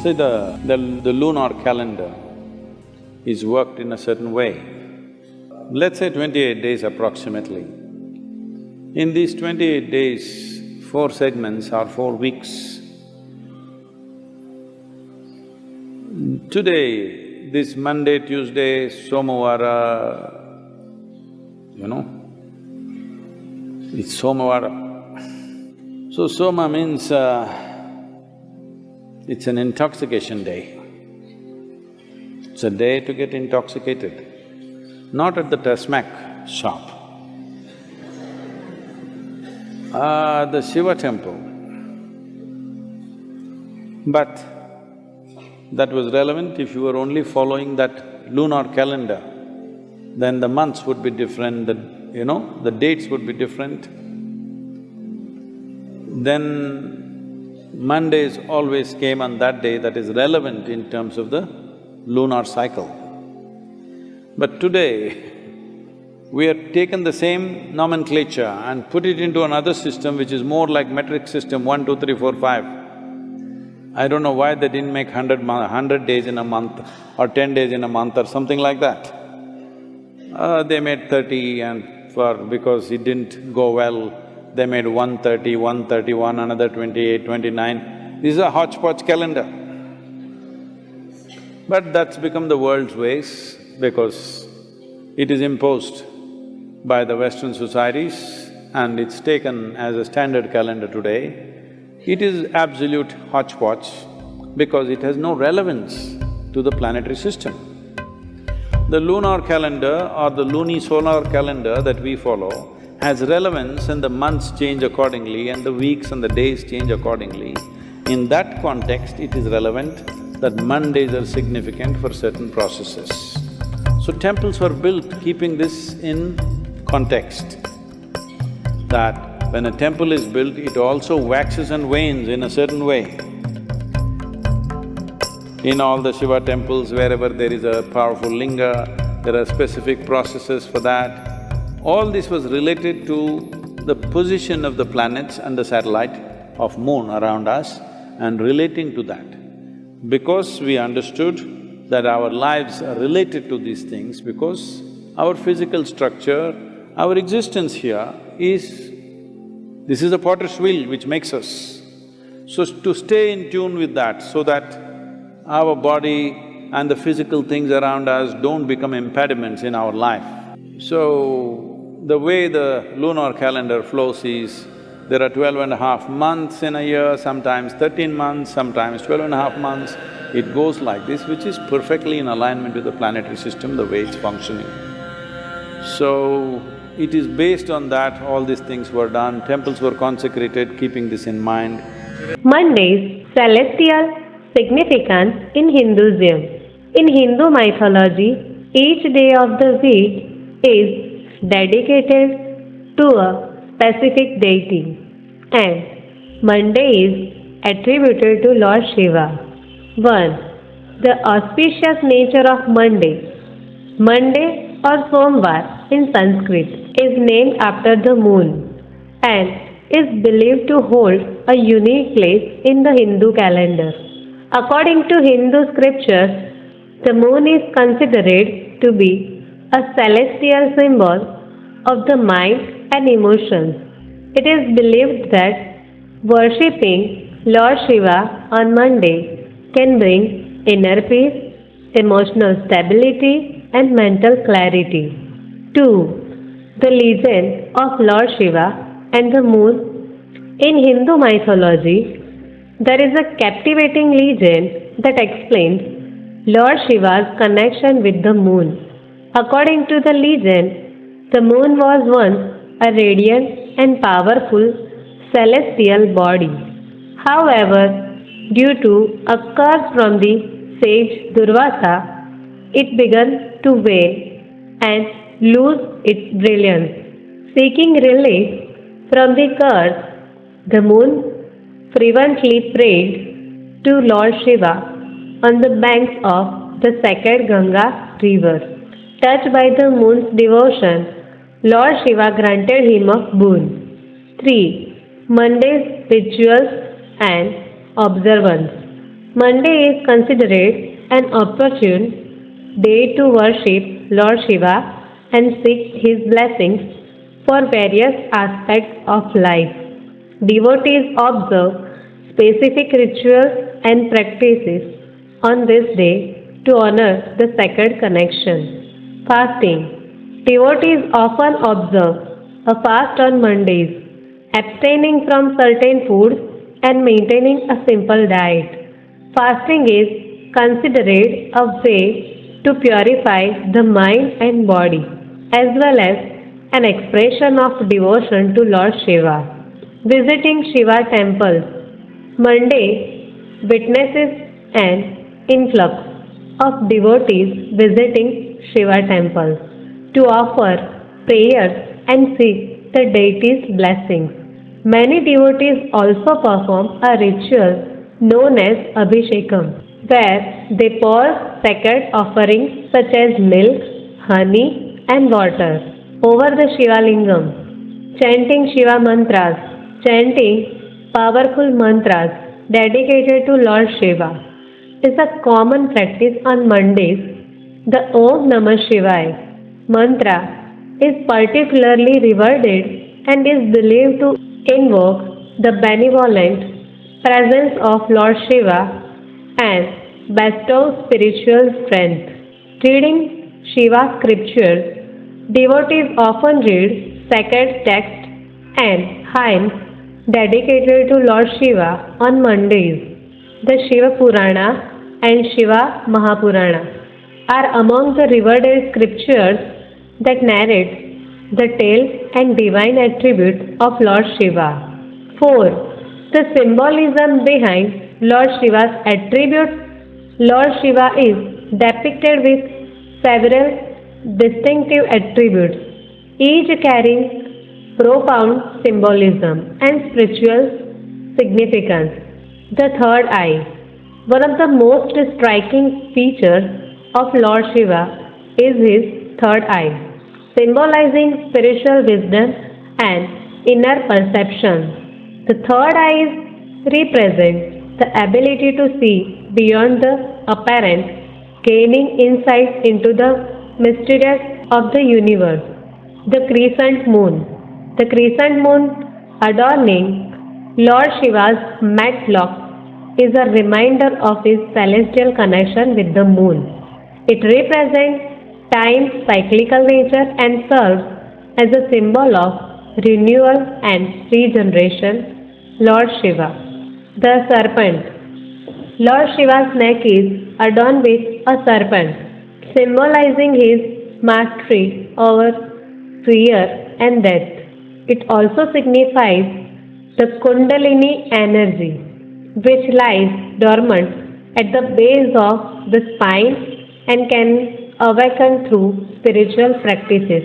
See, the lunar calendar is worked in a certain way. Let's say 28 days approximately. In these 28 days, 4 segments are 4 weeks. Today, this Monday, Tuesday, Somavara, it's Somavara. So Soma means it's an intoxication day. It's a day to get intoxicated, not at the Tasmac shop. The Shiva temple. But that was relevant if you were only following that lunar calendar, then the months would be different, the dates would be different. Then Mondays always came on that day that is relevant in terms of the lunar cycle. But today, we have taken the same nomenclature and put it into another system which is more like metric system, 1, 2, 3, 4, 5. I don't know why they didn't make 100 days in a month or 10 days in a month or something like that. They made 30 and because it didn't go well, they made 130, 131, another 28, 29. This is a hodgepodge calendar. But that's become the world's ways because it is imposed by the Western societies and it's taken as a standard calendar today. It is absolute hodgepodge because it has no relevance to the planetary system. The lunar calendar or the lunisolar calendar that we follow has relevance and the months change accordingly and the weeks and the days change accordingly. In that context, it is relevant that Mondays are significant for certain processes. So temples were built keeping this in context, that when a temple is built, it also waxes and wanes in a certain way. In all the Shiva temples, wherever there is a powerful linga, there are specific processes for that. All this was related to the position of the planets and the satellite of moon around us and relating to that. Because we understood that our lives are related to these things, because our physical structure, our existence here is… this is the potter's wheel which makes us. So to stay in tune with that so that our body and the physical things around us don't become impediments in our life. So, the way the lunar calendar flows is, there are 12.5 months in a year, sometimes 13 months, sometimes 12.5 months. It goes like this, which is perfectly in alignment with the planetary system, the way it's functioning. So, it is based on that all these things were done, temples were consecrated keeping this in mind. Monday's celestial significance in Hinduism. In Hindu mythology, each day of the week is dedicated to a specific deity, and Monday is attributed to Lord Shiva. 1. The auspicious nature of Monday. Monday or Somvar in Sanskrit is named after the moon and is believed to hold a unique place in the Hindu calendar. According to Hindu scriptures, the moon is considered to be a celestial symbol of the mind and emotions. It is believed that worshipping Lord Shiva on Monday can bring inner peace, emotional stability and mental clarity. 2. The legend of Lord Shiva and the moon. In Hindu mythology, there is a captivating legend that explains Lord Shiva's connection with the moon. According to the legend, the moon was once a radiant and powerful celestial body. However, due to a curse from the sage Durvasa, it began to wane and lose its brilliance. Seeking relief from the curse, the moon fervently prayed to Lord Shiva on the banks of the sacred Ganga river. Touched by the moon's devotion, Lord Shiva granted him a boon. 3. Monday's rituals and observance. Monday is considered an opportune day to worship Lord Shiva and seek his blessings for various aspects of life. Devotees observe specific rituals and practices on this day to honor the sacred connection. Fasting. Devotees often observe a fast on Mondays, abstaining from certain foods and maintaining a simple diet. Fasting is considered a way to purify the mind and body, as well as an expression of devotion to Lord Shiva. Visiting Shiva temples. Monday witnesses an influx of devotees visiting Shiva temples to offer prayers and seek the deity's blessings. Many devotees also perform a ritual known as Abhishekam, where they pour sacred offerings such as milk, honey, and water over the Shiva Lingam. Chanting Shiva mantras. Chanting powerful mantras dedicated to Lord Shiva is a common practice on Mondays. The Om Namah Shivaya mantra is particularly revered and is believed to invoke the benevolent presence of Lord Shiva and bestow spiritual strength. Reading Shiva scriptures. Devotees often read sacred texts and hymns dedicated to Lord Shiva on Mondays. The Shiva Purana and Shiva Mahapurana are among the revered scriptures that narrate the tales and divine attributes of Lord Shiva. 4. The symbolism behind Lord Shiva's attributes. Lord Shiva is depicted with several distinctive attributes, each carrying profound symbolism and spiritual significance. The third eye. One of the most striking features of Lord Shiva is his third eye, symbolizing spiritual wisdom and inner perception. The third eye represents the ability to see beyond the apparent, gaining insight into the mysteries of the universe. The crescent moon. The crescent moon adorning Lord Shiva's matlock is a reminder of his celestial connection with the moon. It represents time's cyclical nature and serves as a symbol of renewal and regeneration. Lord Shiva. The serpent. Lord Shiva's neck is adorned with a serpent, symbolizing his mastery over fear and death. It also signifies the Kundalini energy, which lies dormant at the base of the spine and can awaken through spiritual practices.